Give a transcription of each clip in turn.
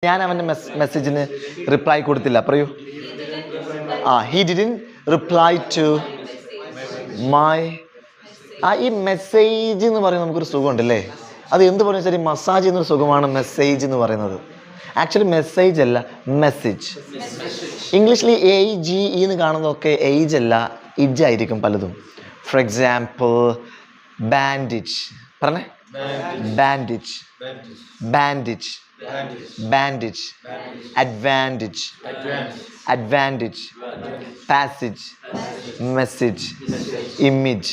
ഞാൻ അവൻ്റെ മെസ്സേജിന് റിപ്ലൈ കൊടുത്തില്ല. പറയൂ. He didn't reply to my. ഈ മെസ്സേജ് എന്ന് പറയുന്നത് നമുക്കൊരു സുഖമുണ്ടല്ലേ. അത് എന്ത് പറയുക ശരി, മസാജ് എന്നൊരു സുഖമാണ് മെസ്സേജ് എന്ന് പറയുന്നത്. ആക്ച്വലി മെസ്സേജ് അല്ല, മെസ്സേജ്. ഇംഗ്ലീഷിൽ AGE എന്ന് കാണുന്നതൊക്കെ ഏജ് അല്ല, ഇജ് ആയിരിക്കും പലതും. For example bandage. പറഞ്ഞേ. Bandage, bandage, bandage, advantage, advantage, passage, message, image.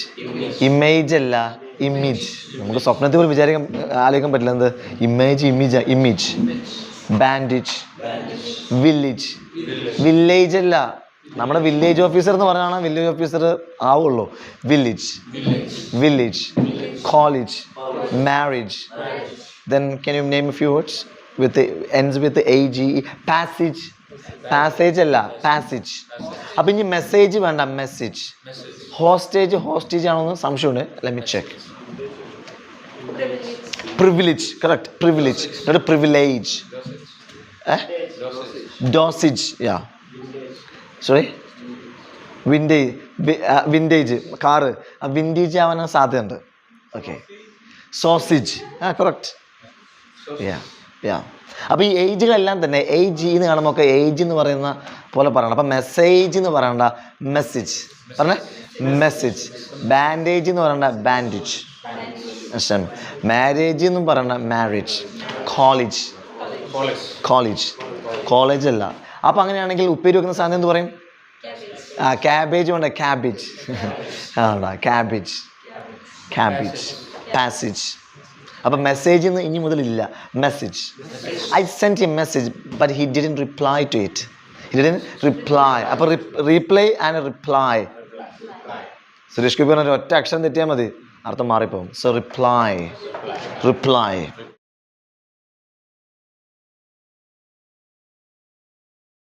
Image അല്ല, ഇമേജ്. നമുക്ക് സ്വപ്നത്തിൽ പോലും ആലോചിക്കാൻ പറ്റില്ല. എന്ത് image, image, image. Bandage, village. Village അല്ല, നമ്മുടെ വില്ലേജ് ഓഫീസർ എന്ന് പറഞ്ഞാണ് വില്ലേജ് ഓഫീസർ ആവുള്ളൂ. Village, village. College, marriage. Then can you name a few words with the ends with the AGE? Passage. Passage അല്ല, പാസേജ്. അപ്പം ഇനി മെസ്സേജ് വേണ്ട, message. Hostage, hostage ആണെന്ന് സംശയമുണ്ട്. Let me check. Privilege, correct. Privilege, not privilege. Dosage, yeah. Sorry, vintage. Vintage car, vintage ആവാൻ സാധ്യതയുണ്ട്. Okay. Sausage, correct. Yeah, yeah. അപ്പോൾ ഈ ഏജുകളെല്ലാം തന്നെ AGE എന്ന് കാണുമ്പോൾ ഒക്കെ ഏജ് എന്ന് പറയുന്ന പോലെ പറയണം. അപ്പം മെസ്സേജ് എന്ന് പറയണ്ട, മെസ്സേജ്. പറഞ്ഞേ, മെസ്സേജ്. ബാൻഡേജ് എന്ന് പറയണ്ട, ബാൻഡേജ്. മാരേജ് എന്നും പറയണ്ട, മാരേജ്. College, college. കോളേജ് അല്ല. അപ്പം അങ്ങനെയാണെങ്കിൽ ഉപ്പേരി വെക്കുന്ന സാധനം എന്ത് പറയും? ക്യാബേജ് വേണ്ട, ക്യാബേജ്. Cabbage, cabbage. പാസേജ്. അപ്പം മെസ്സേജ് എന്ന് ഇനി മുതലില്ല, message. I sent a message but he didn't reply to it. He didn't reply. അപ്പോൾ reply and reply. Suresh Gopi പറഞ്ഞ ഒറ്റ അക്ഷരം തെറ്റിയാൽ മതി, അർത്ഥം മാറിപ്പോകും. So reply, reply.